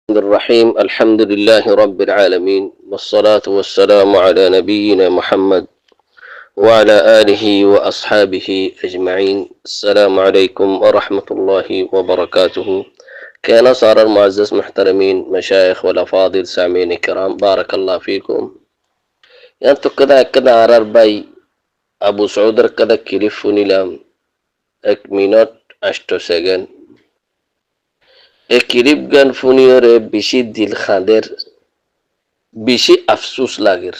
الرحيم الحمد لله رب العالمين والصلاة والسلام على نبينا محمد وعلى آله وأصحابه أجمعين. السلام عليكم ورحمة الله وبركاته. كان صار المعزز محترمين مشايخ والأفاضل سامعين الكرام، بارك الله فيكم. يعني كذا عرر باي أبو سعود كذا كليفوني لام এক minute 8 second এ কিরিপ গান ফুনিয়রে বেশি দিল খাঁদের বেশি আফসুস লাগের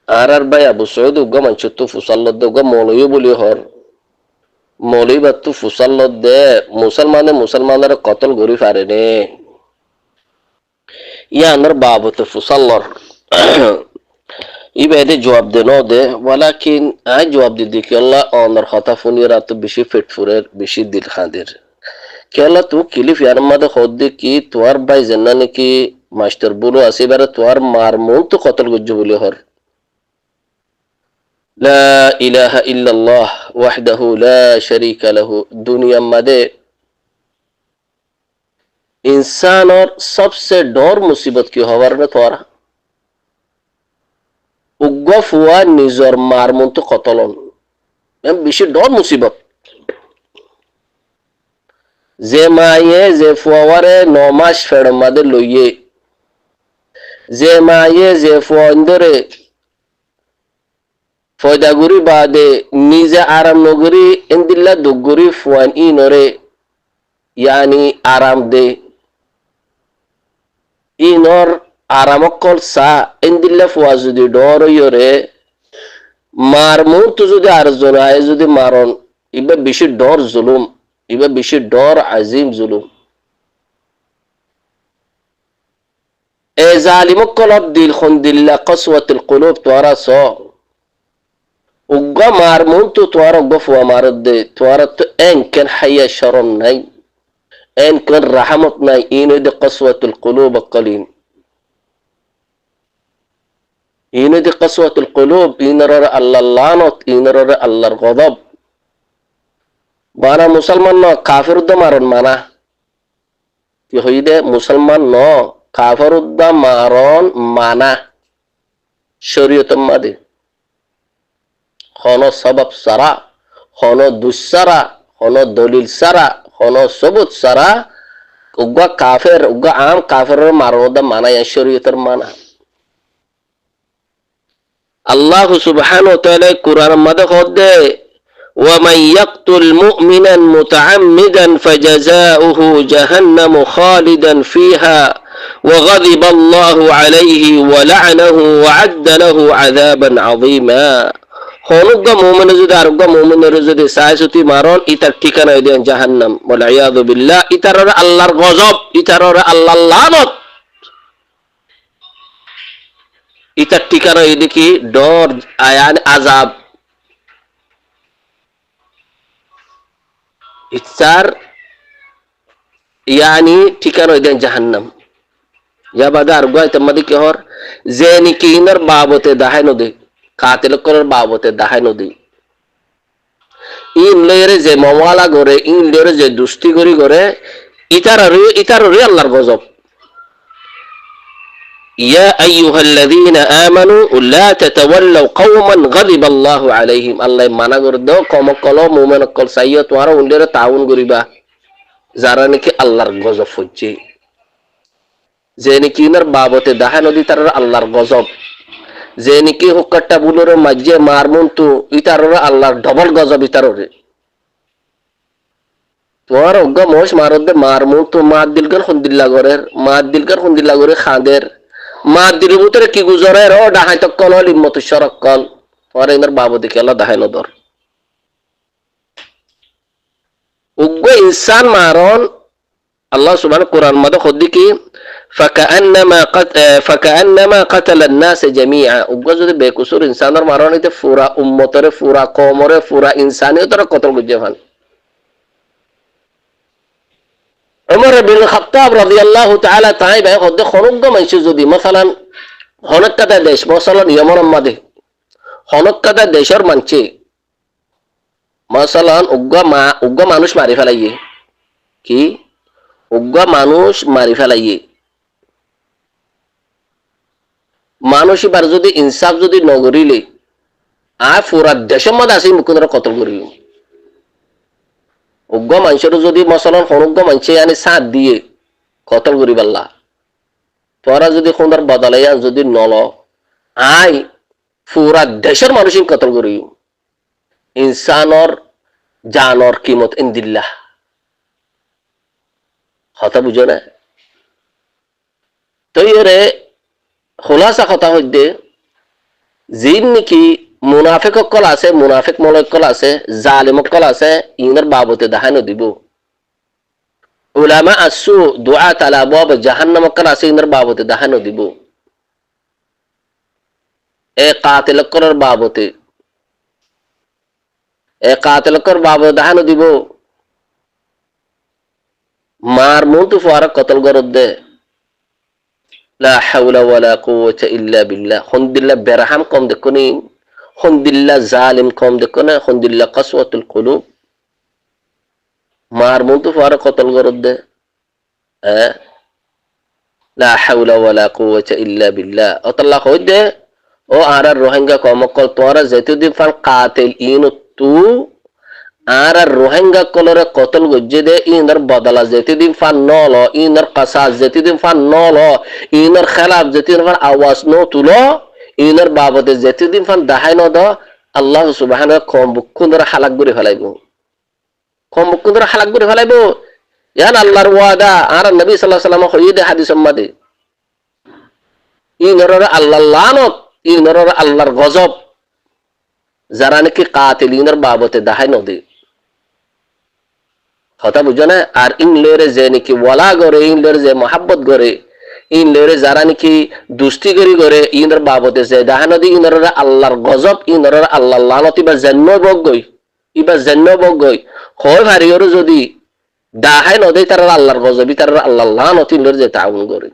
আর ভাই আবু সৈয়দ উগ্গা মানছত ফুসাল্লদ উগ্গা মৌলই বলি হর মৌলই বাত্তু ফুসাল্লদ দে মুসলমানের কতল গরি পারে নে ইয়া আনার বাবত ফুসাল্লর ইবাইদে জবাব দে ন দে ওয়ালাকিন আই জবাব দি কি আল্লাহ অনার কথা ফুনিয়র আত বেশি ফেটফুরের বেশি দিল খাঁদের কেলা তু কিলিফ ইয়ার মাদে খোদ কি তোয়ার ভাই জান্না নাকি মাস্টার বলো আছে এবারে তোয়ার মার মন তো কতল গজ্জ বলে হর লা ইলাহা ইল্লাল্লাহ ওয়াহদাহু লা শারীকা লাহু দুনিয়া মাদে ইনসানর সবসে ডর মুসিবত কি হওয়ার না তোরা উগ্গ ফুয়া নিজর মার মন তো কতলন বেশি ডর মুসিবত যে মায়ে যে ফুয়ারে 9 মাস ফেড় মাদে লইয়ে যে মায়ে যে ফুয়ান্দরে ফয়দাগুরি বাদে নিজে আরাম নগরী ইন্দিল্লা দুগুরি ফুয়ান ইনরে ইয়ানি আরাম দে ইনর আরামকল সা ইন্দিল্লা ফুয়া যদি ডর ইয়রে মার মুত যদি আর জনায় যদি মারন ইবা বেশি ডর জুলুম ইবা বেশি ডর আজিম জুলুম এ জালিমকল দিল খন্দিল্লা কসওয়াতুল কুলুব তোরা স উগ্গা মার মুন তো তোর উগ্গা ফুয়া মারত দে তোর তো এনকেন হাইয়া শরম নাই এনকেন রাহমত নাই ইন দে কসওয়াতুল কুলুব কলিন ইন দে কসওয়াতুল কুলুব ইনর আল্লাহ লানত ইনর আল্লাহর গজব বানা মুসলমান ন কাফির উদ্দা মারন মানা কি হইদে মুসলমান ন কাফির উদ্দা মারন মানা শরীয়ত মাদে হন সবব সারা হন দুসারা হন দলিল সারা হন সবুত সারা উগ্গা কাফের উগ্গা আম কাফের মারোদা মানা শরীয়তের মানা আল্লাহ সুবহানাহু ওয়া তাআলা কুরআন মাদে খোদে ومن يقتل مؤمنا متعمدا فجزاؤه جهنم خالدا فيها وغضب الله عليه ولعنه وعد له عذابا عظيما হনুগা মুমিন যদি আরগা মুমিনের যদি সাইসুতি মারন ইতার ঠিকানা দেন জাহান্নাম ওয়াল ইয়াযু বিল্লাহ ইতার আল্লাহর গজব ইতার আল্লাহর লানত ইতার ঠিকানা এদিকে ডর আয়ান আযাব ইতার ইয়ানি ঠিকানা দেন জাহান্নাম ইয়া বাদা আরগা ইতামাদি কি হর জেনি কিনার বাবতে দাহাই নদে কাতিল করার বাবতে দাহাই নদী ইন লেরে যে মাওয়ালা করে ইন লেরে যে দুস্তি করি করে ইতার আল্লাহর গজব ইয়া আইয়ুহাল্লাযীনা আমানু লা তাতাওয়াল্লাউ কওমান গাযিবাল্লাহু আলাইহিম আল্লাহ মানা করে দাও কমকল মুমিন কল সাইয়্যা তোরা উনলেরে তাউন করিবা যারা নাকি আল্লাহর গজব হচ্ছে যে নাকি ইনার বাবতে দাহাই নদী তার আল্লাহর গজব যে নাকি হুক্কাটা বুলোরে মাঝে মারমুন তো ইতাররে আল্লাহর ডবল গজব ইতাররে তোর অজ্ঞা মোশ মারদে মারমুন তো মার দিলগান খুন্দিল্লা করে খাঁদের মার দিল ভিতরে কি গুজরে র ডাহাই তক্কল হল ইম্মত সরক্কল তোর এনার বাবু দেখে আল্লাহ দাহাই নদর উগ্র ইনসান মারন আল্লাহ সুবহানাহু কুরআন মাদে খোদি কি فكأنما قتل الناس جميعا উগ্র যদি বেকুসুর ইনসানের মারনিতে পুরা উম্মতরে পুরা কওমরে পুরা ইনসানিয়তরে কতল গজে ভান উমর ইবনে খাত্তাব রাদিয়াল্লাহু তাআলা তাই ভাই খোদে খরুগ্গ মানসি যদি মাসালান হনকাদা দেশ মাসালান ইয়ামান মাদে হনকাদা দেশের মানছে মাসালান উগ্র মানুষ মারি ফেলাইয়ে কি উগ্র মানুষ মারি ফেলাইয়ে মানুষ এবার যদি ইনসাফ যদি নগরিলে আর পুরা দেশের মধ্যে আছে মুকুন্দরা কতল করিল উগ্র মানুষের যদি মসলন অনুগ্র মানুষে আনি সাথ দিয়ে কতল করি পাল্লা তোরা যদি সুন্দর বদলাইয়া যদি নল আই পুরা দেশের মানুষ কতল করি ইনসানর জানর কিমত ইন্দিল্লাহ কথা বুঝো না তো এরে খোলাসা কথা হইতে যিন নাকি মুনাফিক অকল আছে মুনাফিক মলকল আছে জালিম অকল আছে ইনার বাবতে দেখানো দিব উলামা আসু দুআ তালা বাব জাহান্নাম অকল আছে ইনার বাবতে দেখানো দিব এ কাতিল অকলের বাবতে এ কাতিল অকল বাবতে দেখানো দিব মার মুতু ফারাক কতল গরদ দে লা হাওলা ওয়ালা কুওয়াতা ইল্লা বিল্লাহ খুনদিল্লাহ বেরহাম কম দেখুনি খুনদিল্লাহ জালিম কম দেখুনি খুনদিল্লাহ কসওয়াতুল কুলুব মার মুতু ফারাক কতল গরদ দে লা হাওলা ওয়ালা কুওয়াতা ইল্লা বিল্লাহ আল্লাহ কই দে ও আর রোহিঙ্গা কমকল তোরা যেতুদিন ফান কাতিল ইন তু আর রোহিঙ্গা কলরে কতল গজ্জে দে ইনার বদলা যেতুদিন ফান নল ইনার কাসাস যেতুদিন ফান নল ইনার খেলাফ যেতুদিন ফান আওয়াজ ন তুলো ইনার বাবদে যেতুদিন ফান দাহাই ন দ আল্লাহ সুবহানাহু কম বুকুন্দর হালাক করে ফেলাইব কম বুকুন্দর হালাক করে ফেলাইব ইয়ান আল্লাহর ওয়াদা আর নবী সাল্লাল্লাহু আলাইহি ওয়াসাল্লাম কইদে হাদিস মধ্যে ইনার আল্লাহ লানত ইনার আল্লাহর গজব যারা নাকি কাতিলিনের বাবতে দাহাই ন দে কথা বুঝো না আর ইনলেরে যে নাকি ওয়ালা করে ইনলের যে মহাব্বত করে ইনলেরে যারা নাকি দুস্তি করে ইনর বাবতে যে দাহানো দি ইনর আল্লাহর গজব ইনর আল্লাহ লানত ইবা জেন্ন বগই হয় ভারিয়র যদি দাহাই নদে তার আল্লাহর গজবি তার আল্লাহ লানত ইনর যে তাউন করে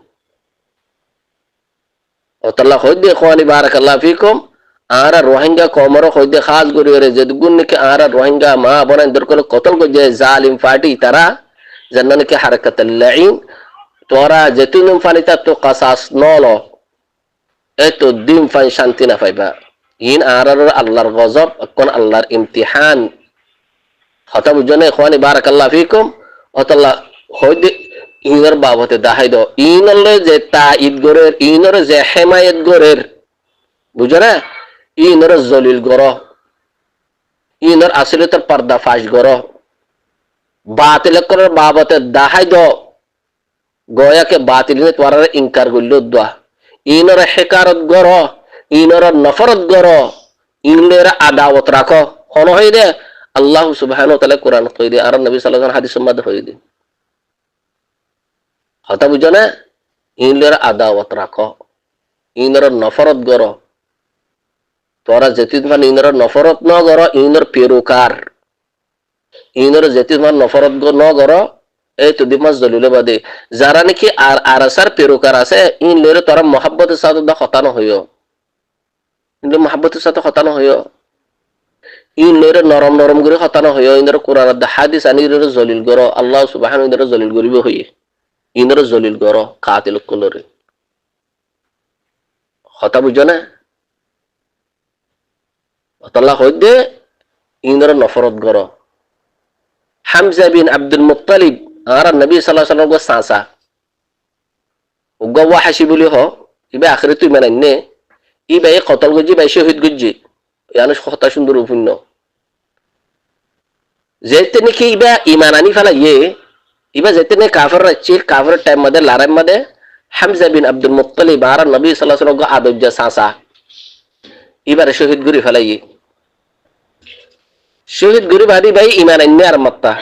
অতল্লাহ হয় দে খোয়ানি বারাকাল্লাহ ফিকুম আর রোহিঙ্গা কমর হইতে খাস করিরে যে গুণ নাকি আর রোহিঙ্গা মা বোন দরকার কতল গজে জালিম পার্টি তারা জান্ন নাকি হারকাতুল লাইন তোরা যেতুন ফানিতা তো কাসাস নলো এত দিন ফাই শান্তি না পাইবা ইন আর আল্লাহর গজব কোন আল্লাহর ইমতিহান কথা বুঝনে খোয়ানি বারাকাল্লাহ ফিকুম অতল্লাহ হইতে ইনর বাবতে দাহাই দো ইনলে যে তাঈদ গরের ইনর যে হিমায়াত গরের বুঝরা ইনর জলিল গর ইনর আসলিয়তের পর্দা ফাঁস গর বাতিল করার বাবতে দাহাই দ গয়াকে বাতিল নে তোয়ার ইনকার গইল দোয়া ইনর হেকারত গর ইনর নফরত গর ইনলের আদাওয়াত রাখো কোন হই দে আল্লাহ সুবহানাহু ওয়া তাআলা কুরআন কই দে আর নবী সাল্লাল্লাহু আলাইহি হাদিস মধ্যে হই দে কথা বুঝো না ইনলের আদাওয়াত রাখো ইনর নফরত গর তোরা যেতিমান ইনর নফরত ন গর ইনর পেরুকার ইনর যেতিমান নফরত ন গর এই তো দিমাস দলিলে বাদে যারা নাকি আর আরসার পেরুকার আছে ইন লেরে তোরা মহব্বতের সাথে দা খতানো হইও ইনলে মহব্বতের সাথে খতানো হইও ইন লেরে নরম নরম করে খতানো হইও ইনর কোরআন দা হাদিস আনির জলিল গর আল্লাহ সুবহানাহু ইনর জলিল গরিব হইয়ে ইনর জলিল গর কাতিল কলরে কথা বুঝো না আল্লাহ হইদে ইনর নফরত গর হামজা বিন আব্দুল মুত্তালিব আর নবী সাল্লাল্লাহু আলাইহি ওয়াসাল্লাম সাসা উগওয়া হাসিবুলি হ ইবা আখিরাতু মানান্নে ইবা এই কতল গজি বাই শহীদ গজি ইয়ানো কথা সুন্দর উপন্য যেতে নাকি ইবা ঈমানানি ফেলা ইবা যেতে নে কাফের রাচ্ছি কাফের টাইম মধ্যে লারাম মধ্যে হামজা বিন আব্দুল মুত্তালিব আর নবী সাল্লাল্লাহু আলাইহি ওয়াসাল্লাম আদজ্জা সাসা ইবারে শহীদ গুরি ফেলাই শহীদ গুরি বাদি ভাই ঈমান আননি আর মাত্তা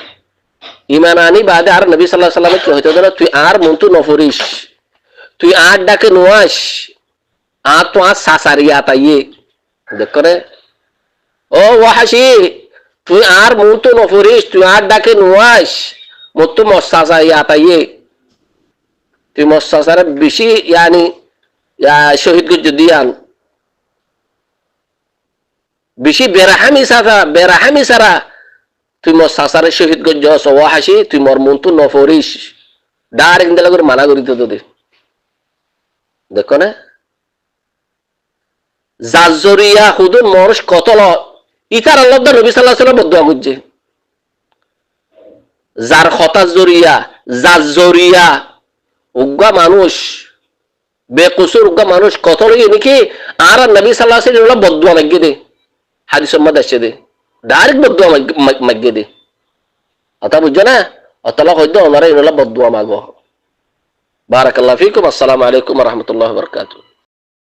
ঈমান আনি বাদে আর নবী সাল্লাল্লাহু আলাইহি ওয়াসাল্লাম কি হইতো না তুই আর মন্তু নফরিস তুই আর ডাকে নোয়াস আর তো আর সাসারিয়া তাইয়ে দেখো রে ও ওয়াহাশি তুই আর মন্তু নফরিস তুই আর ডাকে নোয়াস মত্তু মসাসারিয়া তাইয়ে তুই মসাসারে বেশি ইয়ানি শহীদ গুরি দিয়ান বেশি বেরাহামি সারা তুই মোর সাসারে শহীদ গঞ্জ ওয়াহাসি তুই মোর মন্তু নফরিস ডাইরেক্ট দিলা করে মানা করিতে তো দে দেখো না জাজরিয়া হুদুন মরস কতল ইতার আল্লাহ নবী সাল্লাল্লাহু আলাইহি ওয়াসাল্লাম বদুয়া করছে যার কথা জরিয়া জাজরিয়া উগ্গা মানুষ বেকুসুর উগ্গা মানুষ কত লই নাকি আর নবী সাল্লাল্লাহু আলাইহি ওয়াসাল্লাম বদুয়া মাগিয়ে দে হাদিস সম্মত আছে দে ডাইরেক্ট বদুয়া মাগিয়ে দে অতা বুঝছো না অতলা কইতো ওনারা ইনলা বদুয়া মাগো বারাকাল্লাহু ফিকুম আসসালামু আলাইকুম ওয়া রাহমাতুল্লাহি ওয়া বারাকাতুহু